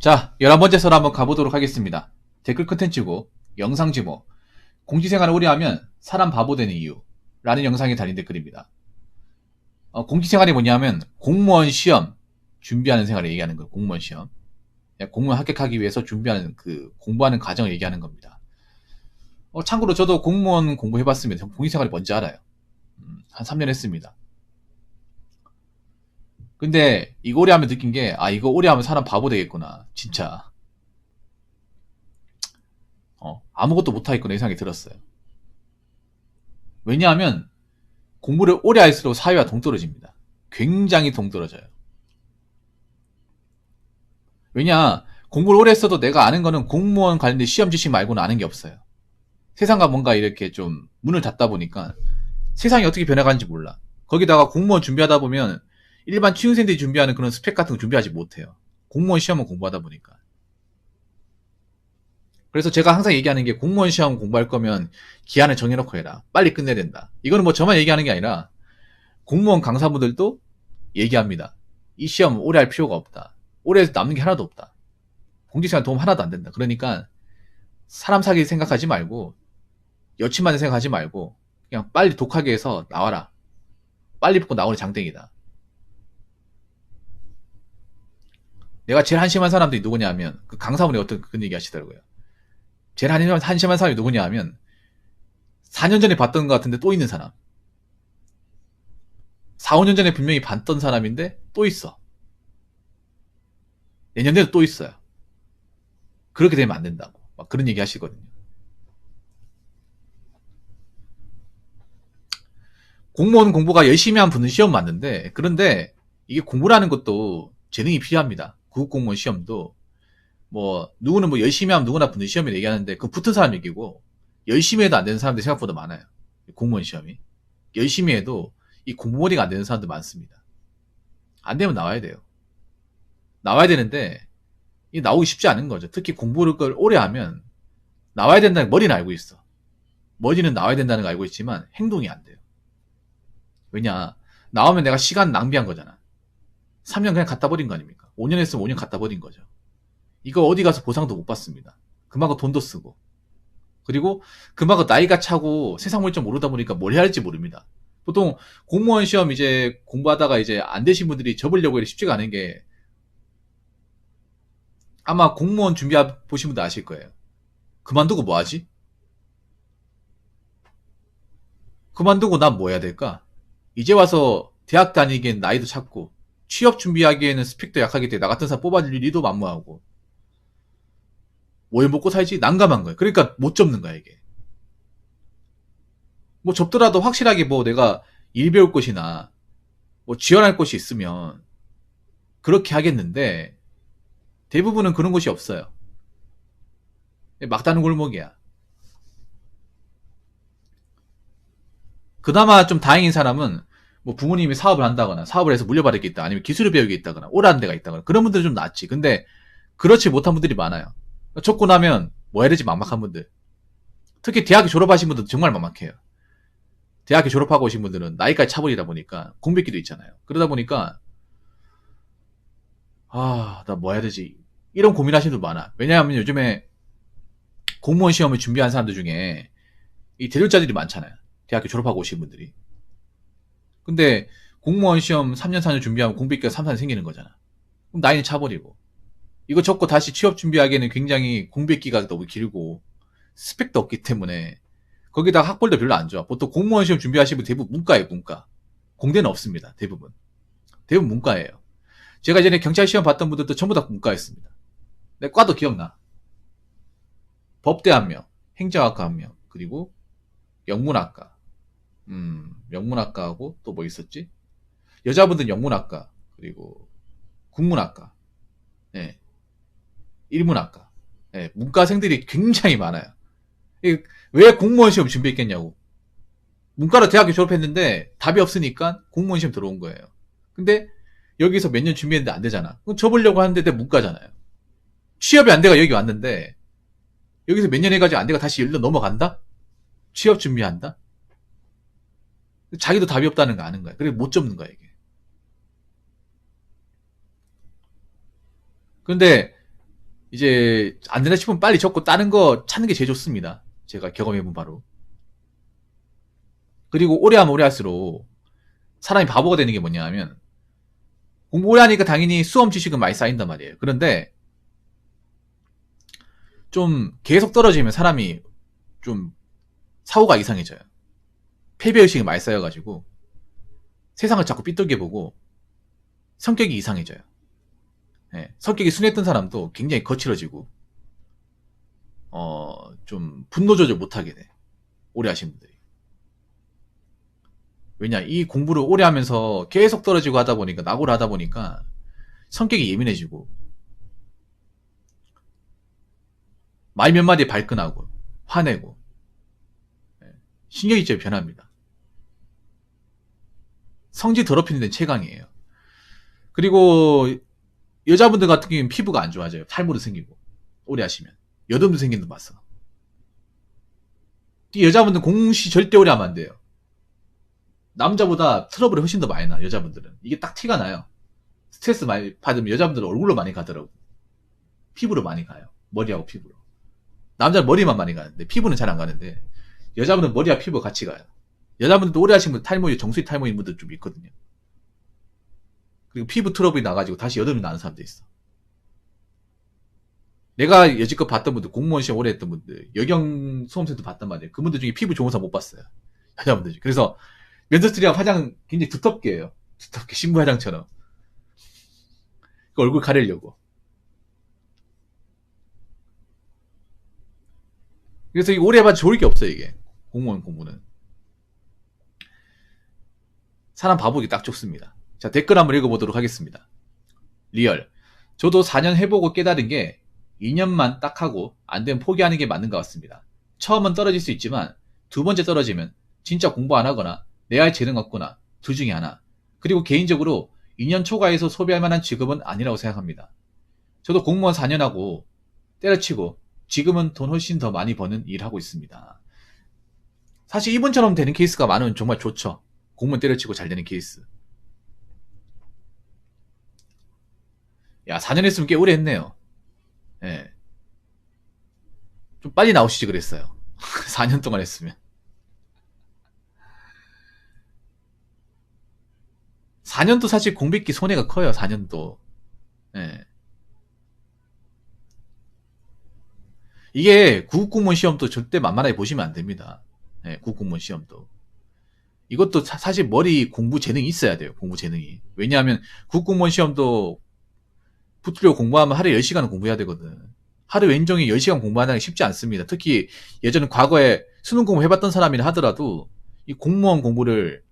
자, 11번째 설 한번 가보도록 하겠습니다. 댓글 컨텐츠고, 영상 제목, 공직생활을 오래 하면 사람 바보 되는 이유 라는 영상에 달린 댓글입니다. 공직생활이 뭐냐면 공무원 시험 준비하는 생활을 얘기하는 거예요. 공무원 시험. 공무원 합격하기 위해서 준비하는 공부하는 과정을 얘기하는 겁니다. 참고로 저도 공무원 공부해봤습니다. 공직생활이 뭔지 알아요. 한 3년 했습니다. 근데 이거 오래 하면 느낀 게, 이거 오래 하면 사람 바보 되겠구나. 진짜. 아무것도 못하겠구나 이 생각이 들었어요. 왜냐하면 공부를 오래 할수록 사회와 동떨어집니다. 굉장히 동떨어져요. 왜냐, 공부를 오래 했어도 내가 아는 거는 공무원 관련된 시험 지식 말고는 아는 게 없어요. 세상과 뭔가 이렇게 좀 문을 닫다 보니까 세상이 어떻게 변해가는지 몰라. 거기다가 공무원 준비하다 보면 일반 취준생들이 준비하는 그런 스펙 같은 거 준비하지 못해요. 공무원 시험을 공부하다 보니까. 그래서 제가 항상 얘기하는 게, 공무원 시험 공부할 거면 기한을 정해놓고 해라. 빨리 끝내야 된다. 이거는 뭐 저만 얘기하는 게 아니라 공무원 강사분들도 얘기합니다. 이 시험 오래 할 필요가 없다. 오래 해서 남는 게 하나도 없다. 공직생활 도움 하나도 안 된다. 그러니까 사람 사기 생각하지 말고, 여친만 생각하지 말고 그냥 빨리 독하게 해서 나와라. 빨리 붙고 나오는 장땡이다. 내가 제일 한심한 사람들이 누구냐 하면, 그 강사분이 어떤 그런 얘기 하시더라고요. 제일 한심한 사람이 누구냐 하면 4년 전에 봤던 것 같은데 또 있는 사람. 4, 5년 전에 분명히 봤던 사람인데 또 있어. 내년에도 또 있어요. 그렇게 되면 안 된다고 막 그런 얘기 하시거든요. 공무원 공부가 열심히 하면 붙는 시험 맞는데, 그런데 이게 공부라는 것도 재능이 필요합니다. 구급공무원 시험도 누구는 열심히 하면 누구나 붙는 시험을 얘기하는데, 그 붙은 사람 얘기고, 열심히 해도 안 되는 사람들이 생각보다 많아요. 공무원 시험이. 열심히 해도 이 공부머리가 안 되는 사람들 많습니다. 안 되면 나와야 돼요. 나와야 되는데 이 나오기 쉽지 않은 거죠. 특히 공부를 오래 하면 나와야 된다는, 머리는 알고 있어. 머리는 나와야 된다는 걸 알고 있지만 행동이 안 돼요. 왜냐, 나오면 내가 시간 낭비한 거잖아. 3년 그냥 갖다 버린 거 아닙니까? 5년 했으면 5년 갖다 버린 거죠. 이거 어디 가서 보상도 못 받습니다. 그만큼 돈도 쓰고, 그리고 그만큼 나이가 차고 세상 물정 모르다 보니까 뭘 해야 할지 모릅니다. 보통 공무원 시험 이제 공부하다가 이제 안 되신 분들이 접으려고 해도 쉽지가 않은 게, 아마 공무원 준비 보신 분들 아실 거예요. 그만두고 뭐 하지? 그만두고 난 뭐 해야 될까? 이제 와서 대학 다니기엔 나이도 찼고, 취업 준비하기에는 스펙도 약하기 때문에 나 같은 사람 뽑아줄 리도 만무하고, 뭘 먹고 살지? 난감한 거예요. 그러니까 못 접는 거야, 이게. 접더라도 확실하게 내가 일 배울 곳이나 지원할 곳이 있으면 그렇게 하겠는데, 대부분은 그런 곳이 없어요. 막다른 골목이야. 그나마 좀 다행인 사람은 부모님이 사업을 한다거나 사업을 해서 물려받을 게 있다, 아니면 기술을 배우게 있다거나 오라는 데가 있다거나, 그런 분들은 좀 낫지. 근데 그렇지 못한 분들이 많아요. 접고 나면 뭐 해야 되지 막막한 분들. 특히 대학교 졸업하신 분들도 정말 막막해요. 대학교 졸업하고 오신 분들은 나이까지 차버리다 보니까 공백기도 있잖아요. 그러다 보니까 나 뭐 해야 되지, 이런 고민하시는 분들 많아. 왜냐하면 요즘에 공무원 시험을 준비한 사람들 중에 이 대졸자들이 많잖아요. 대학교 졸업하고 오신 분들이. 근데 공무원 시험 3년 4년 준비하면 공백기가 3, 4년 생기는 거잖아. 그럼 나이는 차버리고, 이거 접고 다시 취업 준비하기에는 굉장히 공백기가 너무 길고 스펙도 없기 때문에, 거기다가 학벌도 별로 안 좋아. 보통 공무원 시험 준비하시는 분 대부분 문과예요. 문과. 공대는 없습니다. 대부분 문과예요. 제가 예전에 경찰 시험 봤던 분들도 전부 다 문과였습니다. 내 과도 기억나. 법대 1명, 행정학과 1명, 그리고 영문학과. 영문학과하고 또 뭐 있었지? 여자분들은 영문학과, 그리고 국문학과, 네, 일문학과. 네, 문과생들이 굉장히 많아요. 왜 공무원 시험 준비했겠냐고. 문과로 대학교 졸업했는데 답이 없으니까 공무원 시험 들어온 거예요. 근데 여기서 몇 년 준비했는데 안 되잖아. 그럼 접으려고 하는데 내 문과잖아요. 취업이 안 돼가 여기 왔는데, 여기서 몇 년 해가지고 안 돼가 다시 일로 넘어간다? 취업 준비한다? 자기도 답이 없다는 거 아는 거야. 그래서 못 접는 거야, 이게. 근데 이제 안 된다 싶으면 빨리 접고 다른 거 찾는 게 제일 좋습니다. 제가 경험해본 바로. 그리고 오래 하면 오래 할수록 사람이 바보가 되는 게 뭐냐 하면 공부 오래 하니까 당연히 수험 지식은 많이 쌓인단 말이에요. 그런데 좀 계속 떨어지면 사람이 좀 사고가 이상해져요. 패배의식이 많이 쌓여가지고 세상을 자꾸 삐뚤게 보고 성격이 이상해져요. 네, 성격이 순했던 사람도 굉장히 거칠어지고 좀 분노 조절 못하게 돼. 오래 하신 분들이. 왜냐, 이 공부를 오래 하면서 계속 떨어지고 하다 보니까, 낙오를 하다 보니까 성격이 예민해지고 말 몇 마디에 발끈하고 화내고 신경이 좀 변합니다. 성질 더럽히는 데는 최강이에요. 그리고 여자분들 같은 경우는 피부가 안 좋아져요. 탈모도 생기고 오래 하시면 여드름도 생기는 거 봤어. 여자분들 공시 절대 오래 하면 안 돼요. 남자보다 트러블이 훨씬 더 많이 나. 여자분들은 이게 딱 티가 나요. 스트레스 많이 받으면 여자분들은 얼굴로 많이 가더라고. 피부로 많이 가요. 머리하고 피부로. 남자는 머리만 많이 가는데 피부는 잘 안 가는데 여자분은 머리와 피부가 같이 가요. 여자분들도 오래 하신 분 탈모, 정수리 탈모인 분들 좀 있거든요. 그리고 피부 트러블이 나가지고 다시 여드름이 나는 사람도 있어. 내가 여지껏 봤던 분들, 공무원 시험 오래 했던 분들, 여경 수험생도 봤단 말이에요. 그분들 중에 피부 좋은 사람 못 봤어요. 여자분들 중에. 그래서 면접들이랑 화장 굉장히 두텁게 해요. 두텁게 신부 화장처럼. 그 얼굴 가리려고. 그래서 이거 오래 해봐도 좋을 게 없어요, 이게. 공무원 공부는. 사람 바보기 딱 좋습니다. 자, 댓글 한번 읽어보도록 하겠습니다. 리얼. 저도 4년 해보고 깨달은 게 2년만 딱 하고 안 되면 포기하는 게 맞는 것 같습니다. 처음은 떨어질 수 있지만 두 번째 떨어지면 진짜 공부 안 하거나 내 할 재능 없구나. 둘 중에 하나. 그리고 개인적으로 2년 초과해서 소비할 만한 직업은 아니라고 생각합니다. 저도 공무원 4년 하고 때려치고 지금은 돈 훨씬 더 많이 버는 일 하고 있습니다. 사실 이분처럼 되는 케이스가 많으면 정말 좋죠. 공무원 때려치고 잘 되는 케이스. 야, 4년 했으면 꽤 오래 했네요. 예. 좀 빨리 나오시지 그랬어요. 4년 동안 했으면. 4년도 사실 공백기 손해가 커요, 4년도. 예. 이게 구급공무원 시험도 절대 만만하게 보시면 안 됩니다. 예, 구급공무원 시험도. 이것도 사실 머리 공부 재능이 있어야 돼요, 공부 재능이. 왜냐하면 구급공무원 시험도 붙으려고 공부하면 하루에 10시간은 공부해야 되거든. 하루 왼종일 10시간 공부하는 게 쉽지 않습니다. 특히 예전에 과거에 수능 공부 해봤던 사람이라 하더라도 이 공무원 공부를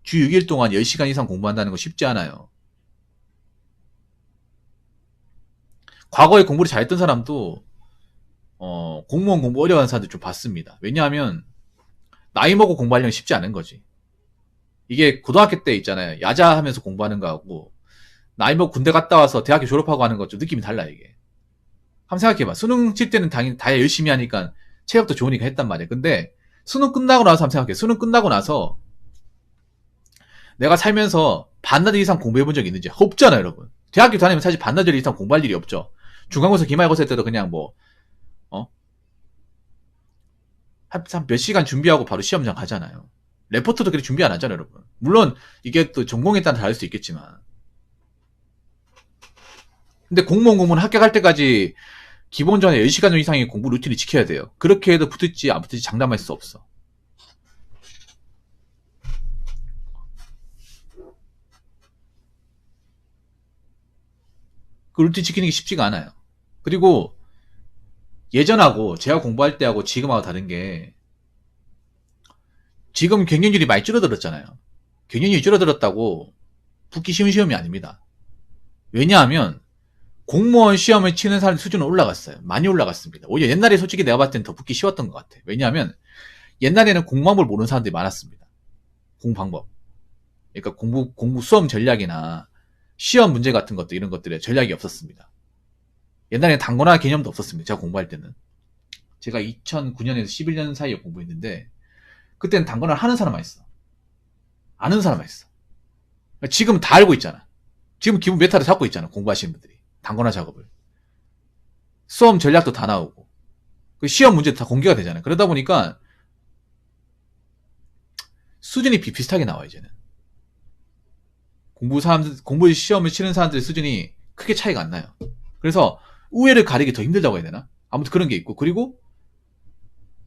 주 6일 동안 10시간 이상 공부한다는 거 쉽지 않아요. 과거에 공부를 잘했던 사람도 공무원 공부 어려워하는 사람들 좀 봤습니다. 왜냐하면 나이 먹고 공부하려면 쉽지 않은 거지. 이게 고등학교 때 있잖아요. 야자하면서 공부하는 거하고 나이 먹고 군대 갔다 와서 대학교 졸업하고 하는 것 좀 느낌이 달라 이게. 한번 생각해봐. 수능 칠 때는 당연히 다 열심히 하니까 체력도 좋으니까 했단 말이야. 근데 수능 끝나고 나서 한번 생각해. 수능 끝나고 나서 내가 살면서 반나절 이상 공부해본 적이 있는지 없잖아요, 여러분. 대학교 다니면 사실 반나절 이상 공부할 일이 없죠. 중간고사, 기말고사 때도 그냥 한 몇 시간 준비하고 바로 시험장 가잖아요. 레포트도 그렇게 준비 안 하잖아요, 여러분. 물론 이게 또 전공에 따라 다를 수 있겠지만. 근데 공무원 공부는 합격할 때까지 기본적으로 10시간 이상의 공부 루틴을 지켜야 돼요. 그렇게 해도 붙을지 안 붙을지 장담할 수 없어. 그 루틴 지키는 게 쉽지가 않아요. 그리고 예전하고 제가 공부할 때하고 지금하고 다른 게 지금 경쟁률이 많이 줄어들었잖아요. 경쟁률이 줄어들었다고 붙기 쉬운 시험이 아닙니다. 왜냐하면 공무원 시험을 치는 사람 수준은 올라갔어요. 많이 올라갔습니다. 오히려 옛날에 솔직히 내가 봤을 때는 더 붙기 쉬웠던 것 같아. 왜냐하면 옛날에는 공방법을 모르는 사람들이 많았습니다. 공방법. 그러니까 공부 수험 전략이나 시험 문제 같은 것도 이런 것들에 전략이 없었습니다. 옛날에는 단권화 개념도 없었습니다. 제가 공부할 때는. 제가 2009년에서 11년 사이에 공부했는데 그때는 단권화를 하는 사람만 있어. 아는 사람만 있어. 지금 다 알고 있잖아. 지금 기본 메타를 잡고 있잖아. 공부하시는 분들이. 단권화 작업을. 수험 전략도 다 나오고 그 시험 문제도 다 공개가 되잖아요. 그러다 보니까 수준이 비슷하게 나와 이제는. 공부 시험을 치는 사람들의 수준이 크게 차이가 안 나요. 그래서 우회를 가리기 더 힘들다고 해야 되나? 아무튼 그런 게 있고, 그리고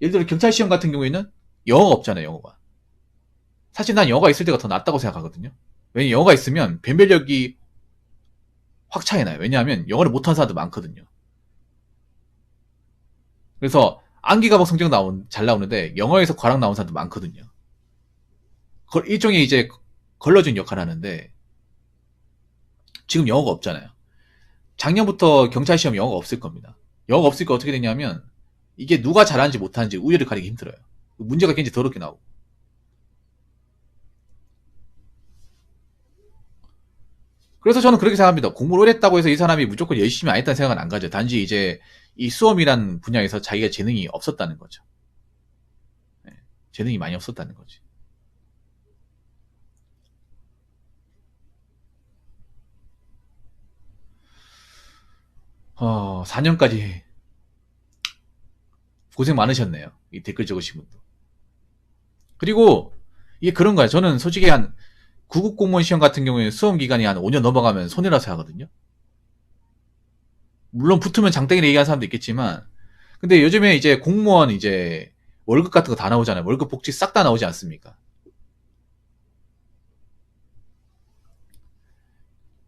예를 들어 경찰 시험 같은 경우에는 영어가 없잖아요. 영어가. 사실 난 영어가 있을 때가 더 낫다고 생각하거든요. 왜냐면 영어가 있으면 변별력이 확 차이 나요. 왜냐하면 영어를 못하는 사람도 많거든요. 그래서 암기 과목 성적 잘 나오는데 영어에서 과락 나온 사람도 많거든요. 그걸 일종의 이제 걸러준 역할을 하는데 지금 영어가 없잖아요. 작년부터 경찰 시험 영어가 없을 겁니다. 영어가 없으니까 어떻게 되냐면 이게 누가 잘하는지 못하는지 우열을 가리기 힘들어요. 문제가 굉장히 더럽게 나오고. 그래서 저는 그렇게 생각합니다. 공부를 오래 했다고 해서 이 사람이 무조건 열심히 안 했다는 생각은 안 가죠. 단지 이제 이 수험이란 분야에서 자기가 재능이 없었다는 거죠. 네, 재능이 많이 없었다는 거지. 4년까지 고생 많으셨네요. 이 댓글 적으신 분도. 그리고 이게 그런 거야. 저는 솔직히 한 9급 공무원 시험 같은 경우에 수험 기간이 한 5년 넘어가면 손해라 생각하거든요. 물론 붙으면 장땡이를 얘기하는 사람도 있겠지만, 근데 요즘에 이제 공무원 이제 월급 같은 거 다 나오잖아요. 월급 복지 싹 다 나오지 않습니까?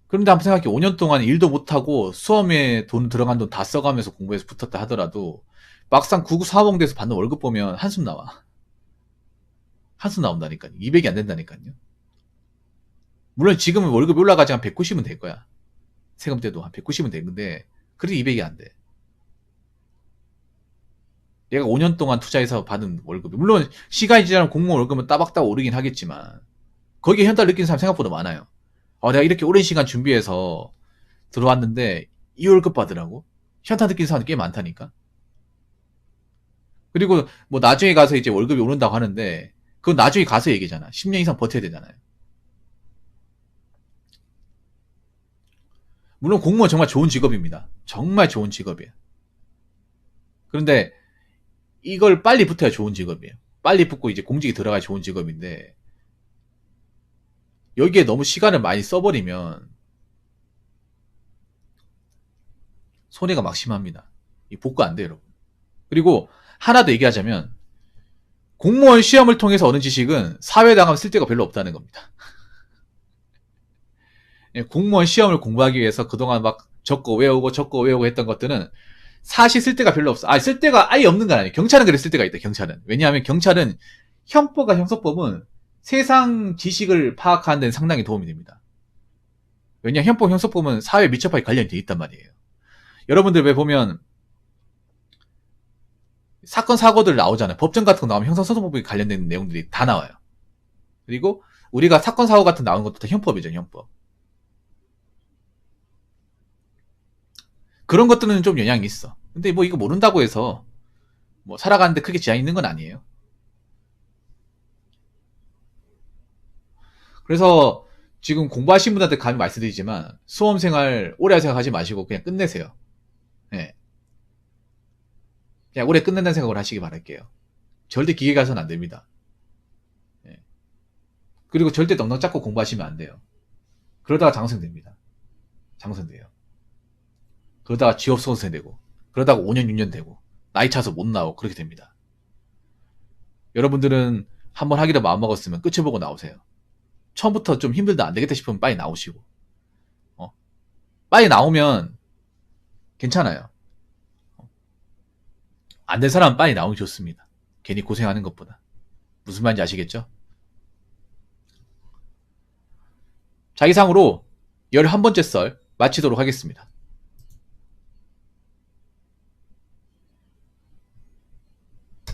그런데 한번 생각해. 5년 동안 일도 못하고 수험에 돈 들어간 돈 다 써가면서 공부해서 붙었다 하더라도 막상 9급 사범대에서 받는 월급 보면 한숨 나와. 한숨 나온다니까요. 200이 안 된다니까요. 물론 지금은 월급이 올라가지 한 190은 될 거야. 세금 때도 한 190은 되는데 그래도 200이 안 돼. 얘가 5년 동안 투자해서 받은 월급이, 물론 시간이 지나면 공무원 월급은 따박따박 오르긴 하겠지만 거기에 현타를 느끼는 사람 생각보다 많아요. 내가 이렇게 오랜 시간 준비해서 들어왔는데 이 월급 받으라고? 현타 느끼는 사람이 꽤 많다니까. 그리고 뭐 나중에 가서 이제 월급이 오른다고 하는데 그건 나중에 가서 얘기잖아. 10년 이상 버텨야 되잖아요. 물론 공무원 정말 좋은 직업입니다. 정말 좋은 직업이에요. 그런데 이걸 빨리 붙어야 좋은 직업이에요. 빨리 붙고 이제 공직에 들어가야 좋은 직업인데 여기에 너무 시간을 많이 써버리면 손해가 막심합니다. 이 복구 안 돼요, 여러분. 그리고 하나 더 얘기하자면 공무원 시험을 통해서 얻은 지식은 사회에 나가면 쓸데가 별로 없다는 겁니다. 공무원 시험을 공부하기 위해서 그동안 막 적고 외우고 했던 것들은 사실 쓸데가 별로 없어. 쓸데가 아예 없는 건 아니에요. 경찰은 그래 쓸데가 있다, 경찰은. 왜냐하면 경찰은 형법과 형사법은 세상 지식을 파악하는 데는 상당히 도움이 됩니다. 왜냐, 형법, 형사법은 사회 밀접하게 관련이 돼 있단 말이에요. 여러분들 왜 보면 사건, 사고들 나오잖아요. 법정 같은 거 나오면 형사소송법에 관련된 내용들이 다 나와요. 그리고 우리가 사건, 사고 같은 거 나오는 것도 다 형법이죠, 형법. 그런 것들은 좀 영향이 있어. 근데 뭐 이거 모른다고 해서 뭐 살아가는데 크게 지장이 있는 건 아니에요. 그래서 지금 공부하신 분한테 감히 말씀드리지만 수험생활 오래 생각하지 마시고 그냥 끝내세요. 네. 그냥 오래 끝낸다는 생각을 하시기 바랄게요. 절대 기계 가서는 안 됩니다. 네. 그리고 절대 넉넉 잡고 공부하시면 안 돼요. 그러다가 장생됩니다. 장생돼요. 그러다가 지업 수험생 되고, 그러다가 5년, 6년 되고, 나이 차서 못 나오고 그렇게 됩니다. 여러분들은 한번 하기로 마음먹었으면 끝을 보고 나오세요. 처음부터 좀 힘들다 안 되겠다 싶으면 빨리 나오시고, 빨리 나오면 괜찮아요. 안 된 사람은 빨리 나오기 좋습니다. 괜히 고생하는 것보다. 무슨 말인지 아시겠죠? 자기상으로 11번째 썰 마치도록 하겠습니다.